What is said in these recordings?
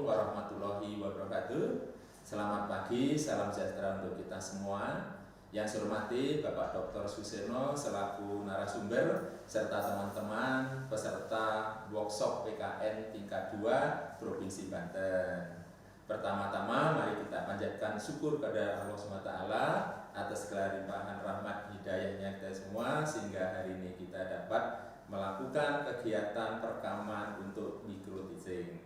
Assalamualaikum warahmatullahi wabarakatuh. Selamat pagi, salam sejahtera untuk kita semua. Yang saya hormati Bapak Dr. Suseno selaku narasumber serta teman-teman peserta workshop PKN tingkat 2 Provinsi Banten. Pertama-tama mari kita panjatkan syukur kepada Allah SWT atas segala limpahan rahmat hidayahnya kita semua sehingga hari ini kita dapat melakukan kegiatan perekaman untuk mikro teaching.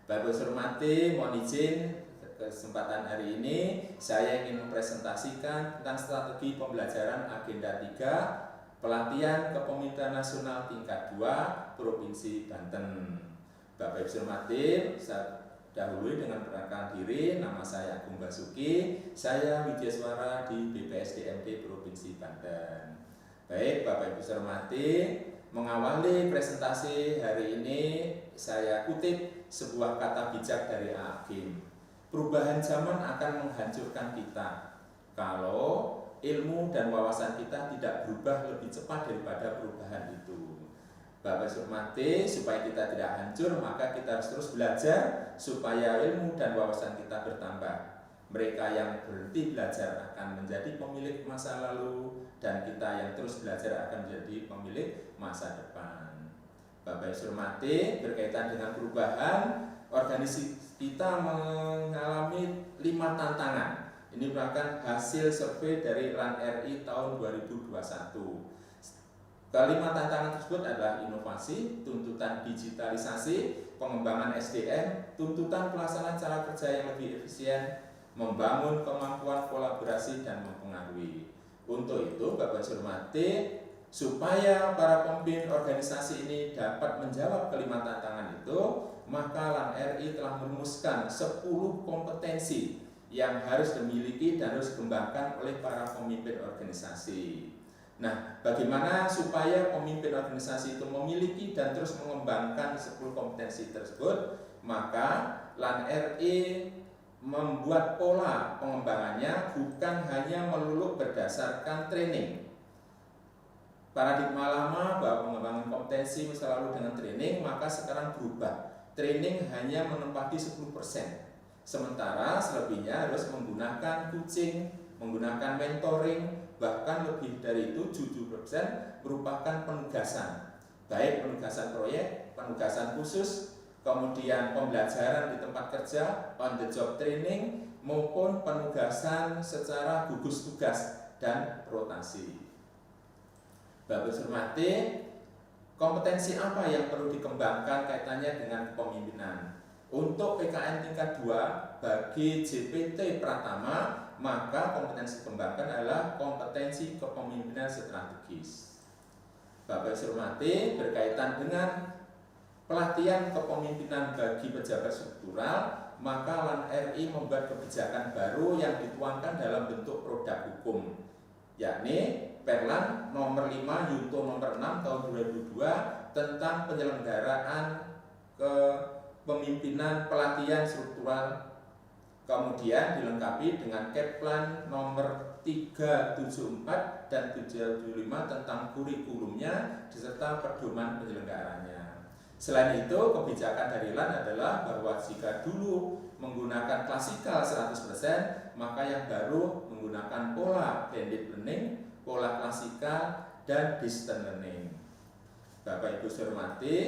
Bapak saya hormati, mohon izin kesempatan hari ini saya ingin mempresentasikan tentang strategi pembelajaran agenda 3 pelatihan kepemimpinan nasional tingkat 2 Provinsi Banten. Bapak saya hormati, saya dahului dengan perkenalkan diri, nama saya Agung Basuki, saya widyaswara di BPSDMD Provinsi Banten. Baik, Bapak Ibu saya hormati, mengawali presentasi hari ini saya kutip sebuah kata bijak dari Hakim. Perubahan zaman akan menghancurkan kita kalau ilmu dan wawasan kita tidak berubah lebih cepat daripada perubahan itu. Bapak hormati, supaya kita tidak hancur maka kita harus terus belajar supaya ilmu dan wawasan kita bertambah. Mereka yang berhenti belajar akan menjadi pemilik masa lalu dan kita yang terus belajar akan menjadi pemilik masa depan. Bapak hormati, berkaitan dengan perubahan, organisasi kita mengalami 5 tantangan. Ini merupakan hasil survei dari LAN RI tahun 2021. Kelima tantangan tersebut adalah inovasi, tuntutan digitalisasi, pengembangan SDM, tuntutan pelaksanaan cara kerja yang lebih efisien, membangun kemampuan kolaborasi dan mempengaruhi. Untuk itu, Bapak hormati, supaya para pemimpin organisasi ini dapat menjawab kelima tantangan itu, maka LAN RI telah merumuskan 10 kompetensi yang harus dimiliki dan harus dikembangkan oleh para pemimpin organisasi. Nah, bagaimana supaya pemimpin organisasi itu memiliki dan terus mengembangkan 10 kompetensi tersebut? Maka LAN RI membuat pola pengembangannya bukan hanya melulu berdasarkan training. Paradigma lama bahwa pengembangan kompetensi selalu dengan training, maka sekarang berubah. Training hanya menempati 10%. Sementara selebihnya harus menggunakan coaching, menggunakan mentoring, bahkan lebih dari itu 70% merupakan penugasan. Baik penugasan proyek, penugasan khusus, kemudian pembelajaran di tempat kerja, on the job training, maupun penugasan secara gugus tugas dan rotasi. Bapak hormati, kompetensi apa yang perlu dikembangkan kaitannya dengan kepemimpinan? Untuk PKN tingkat 2 bagi JPT Pratama, maka kompetensi dikembangkan adalah kompetensi kepemimpinan strategis. Bapak hormati, berkaitan dengan pelatihan kepemimpinan bagi pejabat struktural, maka LAN RI membuat kebijakan baru yang dituangkan dalam bentuk produk hukum, yakni Perlan nomor 5 Yunto nomor 6 tahun 2002 tentang penyelenggaraan kepemimpinan pelatihan struktural, kemudian dilengkapi dengan Keplan nomor 374 dan 775 tentang kurikulumnya beserta pedoman penyelenggaranya. Selain itu, kebijakan dari LAN adalah bahwa jika dulu menggunakan klasikal 100%, maka yang baru menggunakan pola blended learning, pola klasikal, dan distance learning. Bapak Ibu hormati,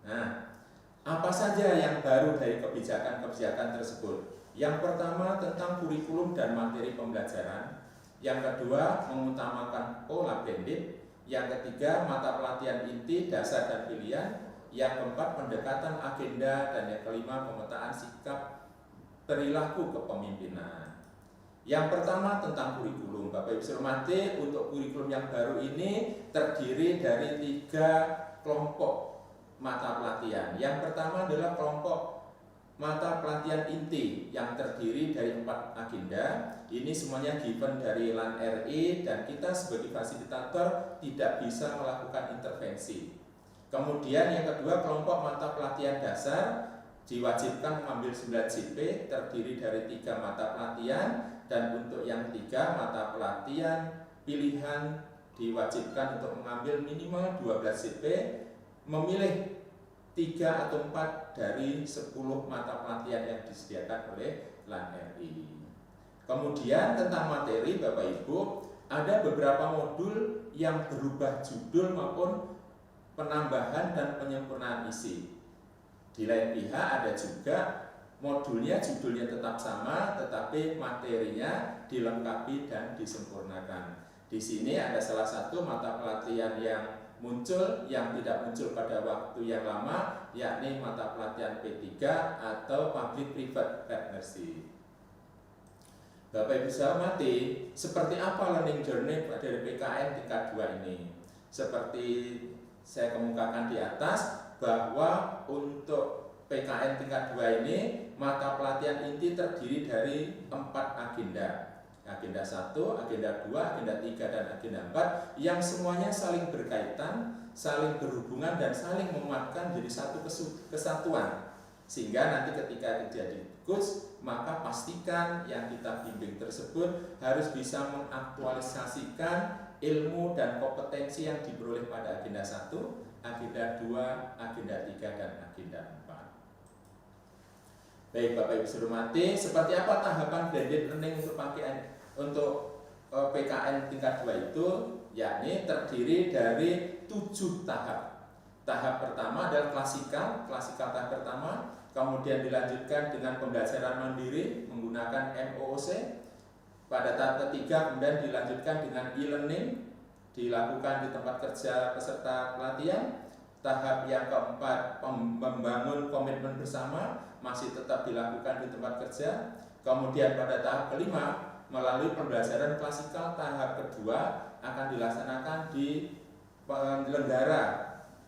nah, apa saja yang baru dari kebijakan-kebijakan tersebut? Yang pertama tentang kurikulum dan materi pembelajaran. Yang kedua mengutamakan pola blended. Yang ketiga mata pelatihan inti, dasar dan pilihan. Yang keempat pendekatan agenda, dan yang kelima pemetaan sikap perilaku kepemimpinan. Yang pertama tentang kurikulum. Bapak Ibu hormati, untuk kurikulum yang baru ini terdiri dari 3 kelompok mata pelatihan. Yang pertama adalah kelompok mata pelatihan inti yang terdiri dari 4 agenda. Ini semuanya given dari LAN RI dan kita sebagai fasilitator tidak bisa melakukan intervensi. Kemudian yang kedua kelompok mata pelatihan dasar diwajibkan mengambil 9 JP terdiri dari 3 mata pelatihan, dan untuk yang 3 mata pelatihan pilihan diwajibkan untuk mengambil minimal 12 JP, memilih 3 atau 4 dari 10 mata pelatihan yang disediakan oleh LAN-RI. Kemudian tentang materi Bapak Ibu, ada beberapa modul yang berubah judul maupun penambahan dan penyempurnaan isi. Di lain pihak ada juga modulnya, judulnya tetap sama, tetapi materinya dilengkapi dan disempurnakan. Di sini ada salah satu mata pelatihan yang muncul yang tidak muncul pada waktu yang lama, yakni mata pelatihan P3 atau Public Private Partnership. Bapak Ibu saya hormati, seperti apa learning journey dari PKN tingkat 2 ini? Seperti saya kemukakan di atas, bahwa untuk PKN tingkat 2 ini mata pelatihan inti terdiri dari 4 agenda. Agenda 1, agenda 2, agenda 3, dan agenda 4 yang semuanya saling berkaitan, saling berhubungan, dan saling menguatkan jadi satu kesatuan. Sehingga nanti ketika terjadi coach, maka pastikan yang kita bimbing tersebut harus bisa mengaktualisasikan ilmu dan kompetensi yang diperoleh pada agenda 1, agenda 2, agenda 3, dan agenda 4. Baik Bapak Ibu hormati, seperti apa tahapan blended learning untuk PKN tingkat 2 itu? Yakni terdiri dari 7 tahap. Tahap pertama adalah klasikal tahap pertama, kemudian dilanjutkan dengan pembelajaran mandiri menggunakan MOOC. Pada tahap ketiga kemudian dilanjutkan dengan e-learning, dilakukan di tempat kerja peserta pelatihan. Tahap yang keempat, membangun komitmen bersama, masih tetap dilakukan di tempat kerja. Kemudian pada tahap kelima, melalui pembelajaran klasikal tahap kedua akan dilaksanakan di penyelenggara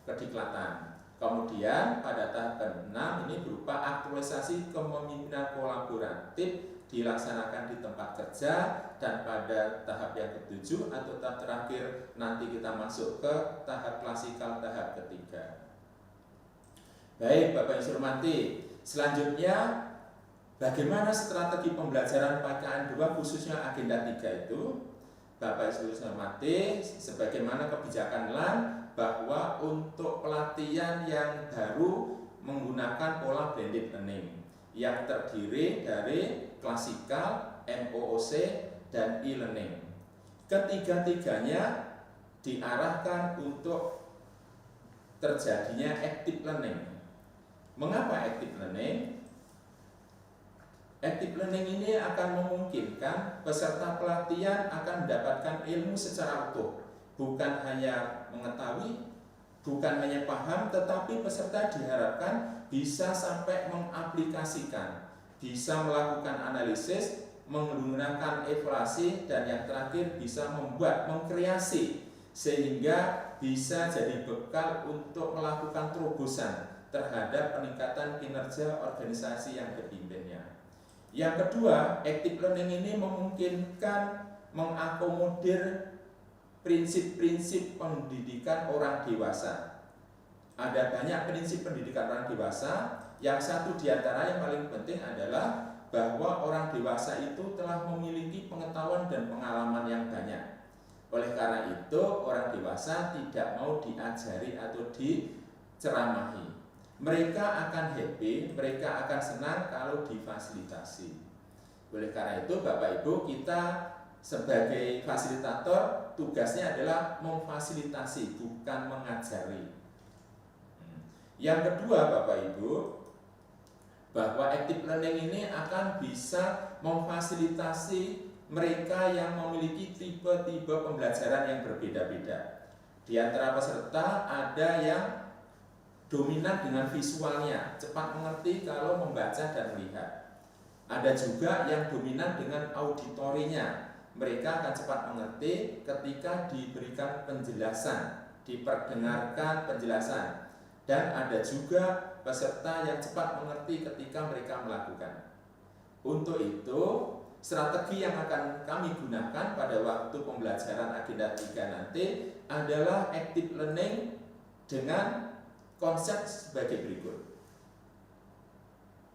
kediklatan. Kemudian pada tahap ke-6 ini berupa aktualisasi kepemimpinan kolaboratif dilaksanakan di tempat kerja, dan pada tahap yang ke-7 atau tahap terakhir nanti kita masuk ke tahap klasikal tahap ketiga. Baik Bapak Ibu hormati, selanjutnya bagaimana strategi pembelajaran PKN 2 khususnya agenda 3 itu? Bapak Ibu hormati, sebagaimana kebijakan LAN bahwa untuk pelatihan yang baru menggunakan pola blended learning yang terdiri dari klasikal, MOOC, dan e-learning. Ketiga-tiganya diarahkan untuk terjadinya active learning. Mengapa active learning? Active learning ini akan memungkinkan peserta pelatihan akan mendapatkan ilmu secara utuh, bukan hanya mengetahui, bukan hanya paham, tetapi peserta diharapkan bisa sampai mengaplikasikan, bisa melakukan analisis, menggunakan evaluasi, dan yang terakhir bisa mengkreasi, sehingga bisa jadi bekal untuk melakukan terobosan terhadap peningkatan kinerja organisasi yang dipimpinnya. Yang kedua, active learning ini memungkinkan mengakomodir prinsip-prinsip pendidikan orang dewasa. Ada banyak prinsip pendidikan orang dewasa. Yang satu diantara yang paling penting adalah bahwa orang dewasa itu telah memiliki pengetahuan dan pengalaman yang banyak. Oleh karena itu, orang dewasa tidak mau diajari atau diceramahi. Mereka akan happy, mereka akan senang kalau difasilitasi. Oleh karena itu, Bapak Ibu, kita sebagai fasilitator tugasnya adalah memfasilitasi, bukan mengajari. Yang kedua, Bapak Ibu, bahwa active learning ini akan bisa memfasilitasi mereka yang memiliki tipe-tipe pembelajaran yang berbeda-beda. Di antara peserta ada yang dominan dengan visualnya, cepat mengerti kalau membaca dan melihat. Ada juga yang dominan dengan auditorinya, mereka akan cepat mengerti ketika diberikan penjelasan, diperdengarkan penjelasan. Dan ada juga peserta yang cepat mengerti ketika mereka melakukan. Untuk itu, strategi yang akan kami gunakan pada waktu pembelajaran agenda 3 nanti adalah active learning dengan konsep sebagai berikut.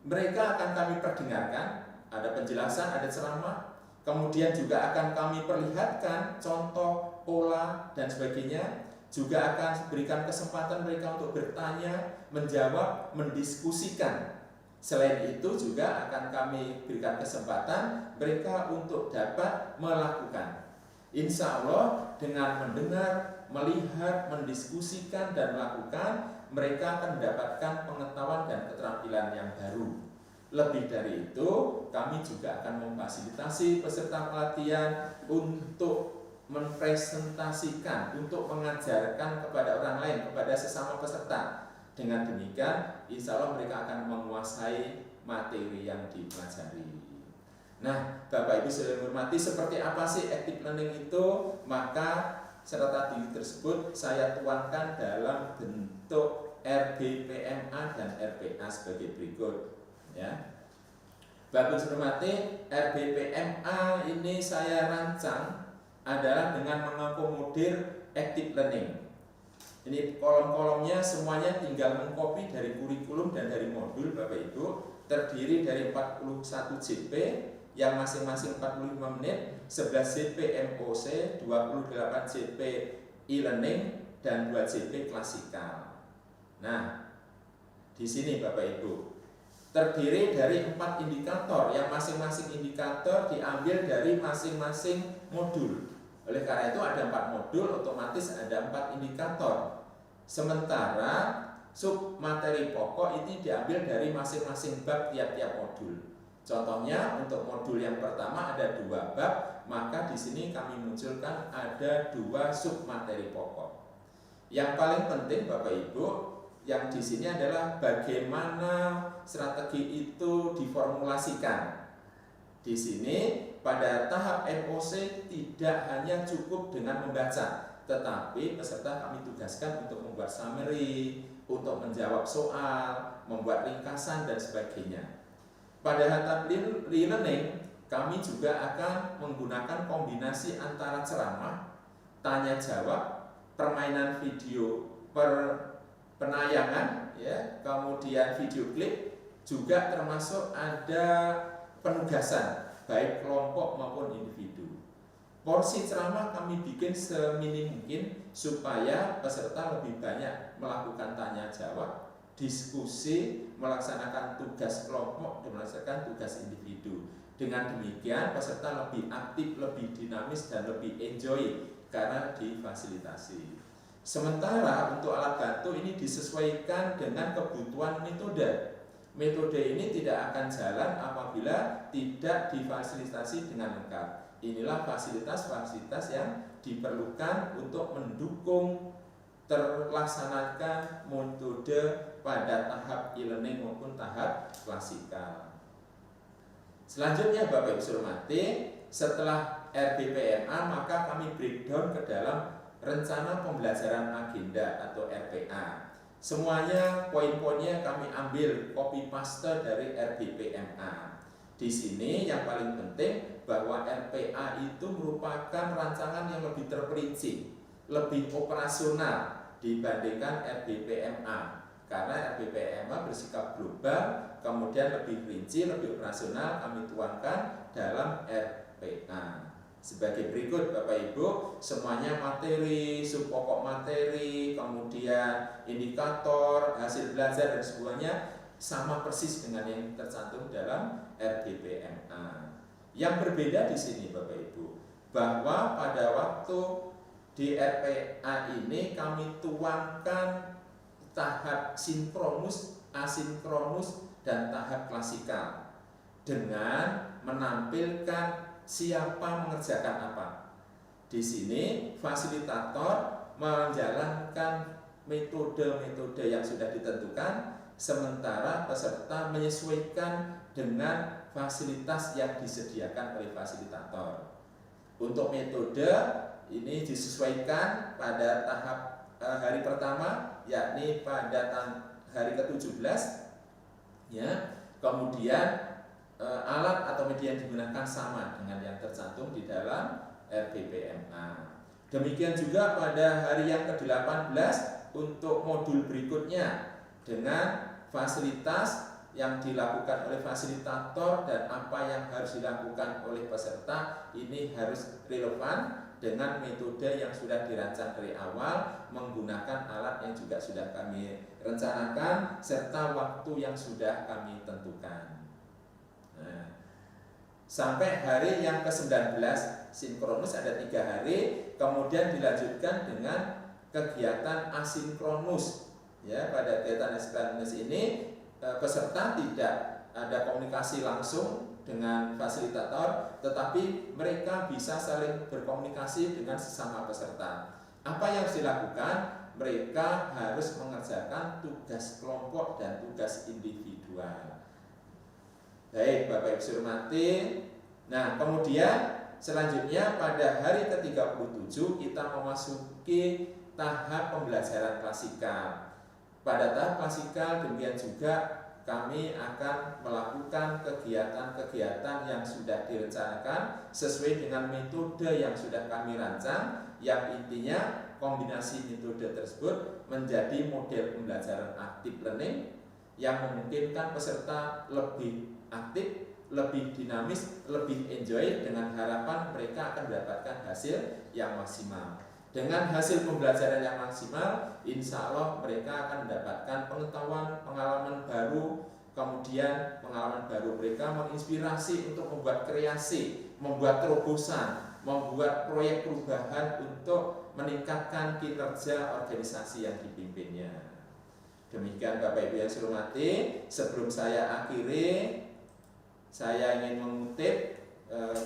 Mereka akan kami perdengarkan, ada penjelasan, ada ceramah, kemudian juga akan kami perlihatkan contoh, pola, dan sebagainya. juga akan berikan kesempatan mereka untuk bertanya, menjawab, mendiskusikan. Selain itu juga akan kami berikan kesempatan mereka untuk dapat melakukan. Insya Allah dengan mendengar, melihat, mendiskusikan, dan melakukan, mereka akan mendapatkan pengetahuan dan keterampilan yang baru. Lebih dari itu, kami juga akan memfasilitasi peserta pelatihan untuk mempresentasikan, untuk mengajarkan kepada orang lain, kepada sesama peserta. Dengan demikian, insya Allah mereka akan menguasai materi yang dipelajari. Nah, Bapak Ibu sudah hormati, seperti apa sih active learning itu? Maka strategi tersebut saya tuangkan dalam bentuk RBPMA dan RPA sebagai berikut. Ya, Bapak Ibu sudah hormati, RBPMA ini saya rancang adalah dengan mengakomodir active learning. Ini kolom-kolomnya semuanya tinggal mengcopy dari kurikulum dan dari modul Bapak Ibu, terdiri dari 41 JP yang masing-masing 45 menit, 11 JP MOC, 28 JP e-learning, dan 2 JP klasikal. Nah, di sini Bapak Ibu terdiri dari 4 indikator yang masing-masing indikator diambil dari masing-masing modul. Oleh karena itu ada 4 modul, otomatis ada 4 indikator. Sementara sub materi pokok ini diambil dari masing-masing bab tiap-tiap modul. Contohnya untuk modul yang pertama ada 2 bab, maka di sini kami munculkan ada 2 sub materi pokok. Yang paling penting Bapak Ibu, yang di sini adalah bagaimana strategi itu diformulasikan. Di sini pada tahap MOC tidak hanya cukup dengan membaca, tetapi peserta kami tugaskan untuk membuat summary, untuk menjawab soal, membuat ringkasan, dan sebagainya. Pada tahap e-learning, kami juga akan menggunakan kombinasi antara ceramah, tanya jawab, permainan video penayangan, ya, kemudian video klip, juga termasuk ada penugasan baik kelompok maupun individu. Porsi ceramah kami bikin seminim mungkin supaya peserta lebih banyak melakukan tanya jawab, diskusi, melaksanakan tugas kelompok dan melaksanakan tugas individu. Dengan demikian peserta lebih aktif, lebih dinamis, dan lebih enjoy karena difasilitasi. Sementara untuk alat bantu ini disesuaikan dengan kebutuhan metode. Metode ini tidak akan jalan apabila tidak difasilitasi dengan lengkap. Inilah fasilitas-fasilitas yang diperlukan untuk mendukung terlaksanakan metode pada tahap e-learning maupun tahap klasikal. Selanjutnya Bapak Ibu hormati, setelah RBPMA maka kami breakdown ke dalam rencana pembelajaran agenda atau RPA. Semuanya poin-poinnya kami ambil copy paste dari RBPMA. Di sini yang paling penting bahwa RPA itu merupakan rancangan yang lebih terperinci, lebih operasional dibandingkan RBPMA. Karena RBPMA bersikap global, kemudian lebih rinci, lebih operasional kami tuangkan dalam RPA. Sebagai berikut Bapak Ibu, semuanya materi, sub pokok materi, kemudian indikator, hasil belajar dan semuanya sama persis dengan yang tercantum dalam RBPMA. Yang berbeda di sini Bapak Ibu, bahwa pada waktu di RPA ini kami tuangkan tahap sinkronus, asinkronus, dan tahap klasikal dengan menampilkan siapa mengerjakan apa. Di sini fasilitator menjalankan metode-metode yang sudah ditentukan, sementara peserta menyesuaikan dengan fasilitas yang disediakan oleh fasilitator. Untuk metode ini disesuaikan pada tahap hari pertama, yakni pada hari ke-17, ya. Kemudian alat atau media yang digunakan sama dengan yang tercantum di dalam RBPMA. Demikian juga pada hari yang ke-18 untuk modul berikutnya dengan fasilitas yang dilakukan oleh fasilitator dan apa yang harus dilakukan oleh peserta ini harus relevan dengan metode yang sudah dirancang dari awal, menggunakan alat yang juga sudah kami rencanakan, serta waktu yang sudah kami tentukan. Nah, sampai hari yang ke-19 sinkronus ada 3 hari, kemudian dilanjutkan dengan kegiatan asinkronus. Ya, pada kegiatan asinkronus ini peserta tidak ada komunikasi langsung dengan fasilitator, tetapi mereka bisa saling berkomunikasi dengan sesama peserta. Apa yang harus dilakukan? Mereka harus mengerjakan tugas kelompok dan tugas individual. Baik, Bapak Ibu hormati. Nah, kemudian selanjutnya pada hari ke-37 kita memasuki tahap pembelajaran klasikal. Pada tahap klasikal demikian juga kami akan melakukan kegiatan-kegiatan yang sudah direncanakan sesuai dengan metode yang sudah kami rancang, yang intinya kombinasi metode tersebut menjadi model pembelajaran active learning yang memungkinkan peserta lebih aktif, lebih dinamis, lebih enjoy, dengan harapan mereka akan mendapatkan hasil yang maksimal. Dengan hasil pembelajaran yang maksimal, insya Allah mereka akan mendapatkan pengetahuan, pengalaman baru, kemudian pengalaman baru mereka menginspirasi untuk membuat kreasi, membuat terobosan, membuat proyek perubahan untuk meningkatkan kinerja organisasi yang dipimpinnya. Demikian Bapak Ibu yang saya hormati, sebelum saya akhiri, saya ingin mengutip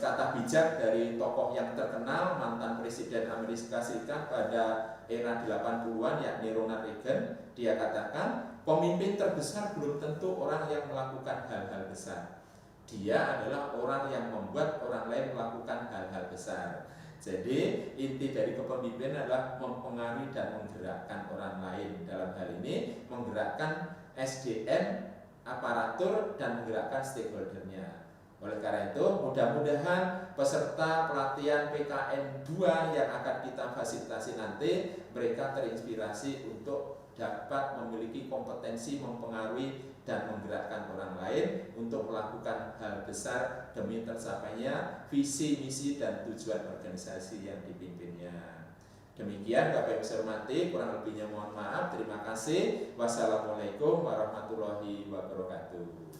kata bijak dari tokoh yang terkenal, mantan Presiden Amerika Serikat pada era 80-an, yakni Ronald Reagan. Dia katakan, pemimpin terbesar belum tentu orang yang melakukan hal-hal besar. Dia adalah orang yang membuat orang lain melakukan hal-hal besar. Jadi inti dari kepemimpinan adalah mempengaruhi dan menggerakkan orang lain. Dalam hal ini menggerakkan SDM, aparatur, dan menggerakkan stakeholdernya. Oleh karena itu, mudah-mudahan peserta pelatihan PKN 2 yang akan kita fasilitasi nanti, mereka terinspirasi untuk dapat memiliki kompetensi mempengaruhi dan menggerakkan orang lain untuk melakukan hal besar demi tercapainya visi, misi, dan tujuan organisasi yang dipimpinnya. Demikian Bapak Ibu saya hormati, kurang lebihnya mohon maaf. Terima kasih. Wassalamualaikum warahmatullahi wabarakatuh.